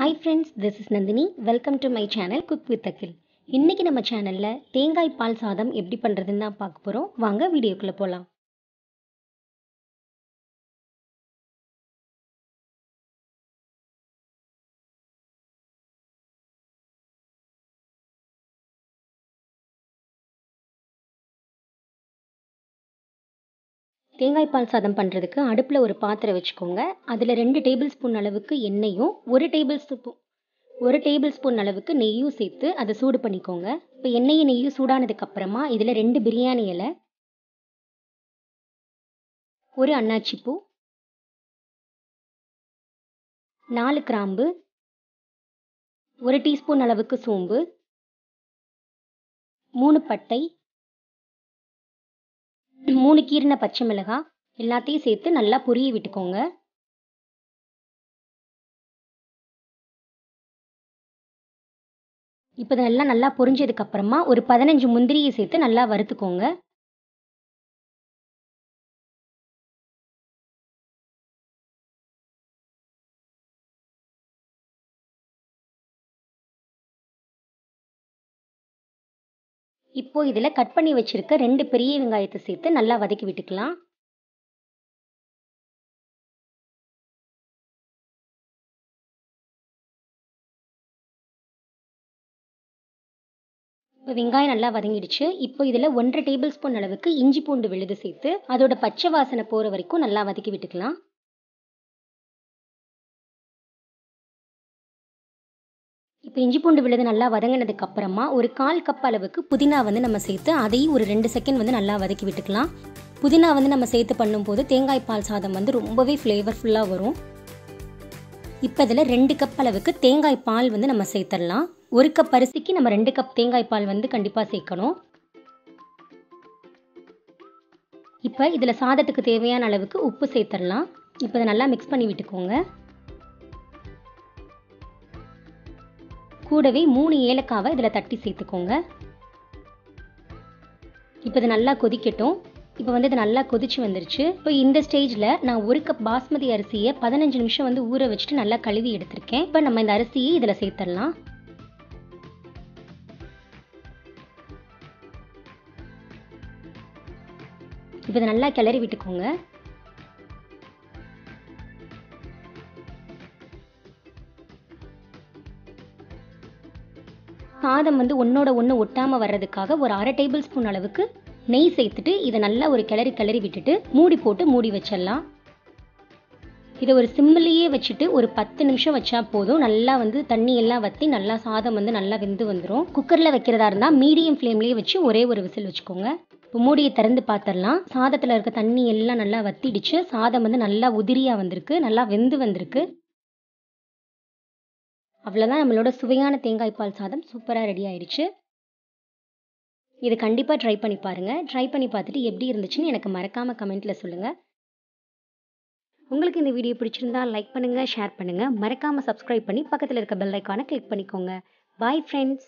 Hi friends, this is Nandini. Welcome to my channel Cook with Akhil. இன்னைக்கு நம்ம சேனல்ல தேங்காய் பால் சாதம் எப்படி பண்றதுன்னு தான் பார்க்க போறோம். வாங்க வீடியோக்குள்ள போலாம். தேங்காய் பால் சாதம் பண்றதுக்கு அடுப்புல ஒரு பாத்திரம் வச்சுக்கோங்க. அதுல 2 டேபிள் ஸ்பூன் அளவுக்கு எண்ணெயும் 1 டேபிள் ஸ்பூன் அளவுக்கு நெய்யும் சேர்த்து அதை சூடு பண்ணிக்கோங்க. இப்போ எண்ணெயும் நெய்யும் சூடானதுக்கு அப்புறமா இதுல 2 பிரியாணி இலை, 1 அன்னாச்சி பூ, 4 கிராம்பு, 1 டீஸ்பூன் அளவுக்கு சோம்பு, 3 பட்டை, 3 கீறின பச்சை மிளகாய் எல்லாத்தையும் சேர்த்து நல்லா பொரிய விட்டுக்கோங்க. இப்போ இதெல்லாம் நல்லா பொரிஞ்சதுக்கு அப்புறமா ஒரு 15 முந்திரியை சேர்த்து நல்லா வறுத்துக்கோங்க. இப்போ இதில் கட் பண்ணி வச்சிருக்க 2 பெரிய வெங்காயத்தை சேர்த்து நல்லா வதக்கி விட்டுக்கலாம். இப்போ வெங்காயம் நல்லா வதங்கிடுச்சு. இப்போ இதில் 1.5 டேபிள் ஸ்பூன் அளவுக்கு இஞ்சி பூண்டு விழுது சேர்த்து அதோட பச்சை வாசனை போகிற வரைக்கும் நல்லா வதக்கி விட்டுக்கலாம். இப்போ இஞ்சி பூண்டு விழுது நல்லா வதங்கினதுக்கு அப்புறமா ஒரு 1/4 கப் அளவுக்கு புதினா நம்ம சேர்த்து அதையும் ஒரு 2 செகண்ட் நல்லா வதக்கி விட்டுக்கலாம். புதினா நம்ம சேர்த்து பண்ணும்போது தேங்காய் பால் சாதம் ரொம்பவே ஃப்ளேவர்ஃபுல்லாக வரும். இப்போ இதில் 2 கப் அளவுக்கு தேங்காய் பால் நம்ம சேர்த்துடலாம். 1 கப் அரிசிக்கு நம்ம 2 கப் தேங்காய் பால் கண்டிப்பாக சேர்க்கணும். இப்போ இதில் சாதத்துக்கு தேவையான அளவுக்கு உப்பு சேர்த்துடலாம். இப்போ இதை நல்லா மிக்ஸ் பண்ணி விட்டுக்கோங்க. கூடவே 3 ஏலக்காவை இதில் தட்டி சேர்த்துக்கோங்க. இப்போ இது நல்லா கொதிக்கட்டும். இப்போ இது நல்லா கொதிச்சு வந்துருச்சு. இப்போ இந்த ஸ்டேஜில் நான் 1 கப் பாஸ்மதி அரிசியை 15 நிமிஷம் ஊற வச்சுட்டு நல்லா கழுவி எடுத்திருக்கேன். இப்போ நம்ம இந்த அரிசியை இதில் சேர்த்துடலாம். இப்போ இதை நல்லா கிளறி விட்டுக்கோங்க. சாதம் ஒன்னோட ஒன்று ஒட்டாமல் வர்றதுக்காக ஒரு 1/2 டேபிள் ஸ்பூன் அளவுக்கு நெய் சேர்த்துட்டு இதை நல்லா ஒரு கிளறி விட்டுட்டு மூடி போட்டு மூடி வச்சிடலாம். இதை ஒரு சிம்மிலேயே வச்சுட்டு ஒரு 10 நிமிஷம் வச்சா போதும். நல்லா தண்ணி எல்லாம் வற்றி நல்லா சாதம் நல்லா வெந்து வந்துடும். குக்கரில் வைக்கிறதா இருந்தால் மீடியம் ஃப்ளேம்லேயே வச்சு ஒரே ஒரு விசில் வச்சுக்கோங்க. இப்போ மூடியை திறந்து பார்த்துடலாம். சாதத்தில் இருக்க தண்ணி எல்லாம் நல்லா வத்திடுச்சு. சாதம் நல்லா உதிரியாக வந்திருக்கு, நல்லா வெந்து வந்திருக்கு. அவ்வளோதான், நம்மளோட சுவையான தேங்காய் பால் சாதம் சூப்பராக ரெடி ஆயிடுச்சு. இது கண்டிப்பாக ட்ரை பண்ணி பாருங்கள். ட்ரை பண்ணி பார்த்துட்டு எப்படி இருந்துச்சுன்னு எனக்கு மறக்காமல் கமெண்ட்டில் சொல்லுங்கள். உங்களுக்கு இந்த வீடியோ பிடிச்சிருந்தா லைக் பண்ணுங்கள், ஷேர் பண்ணுங்கள். மறக்காமல் சப்ஸ்கிரைப் பண்ணி பக்கத்தில் இருக்க பெல் ஐக்கானை கிளிக் பண்ணிக்கோங்க. Bye friends.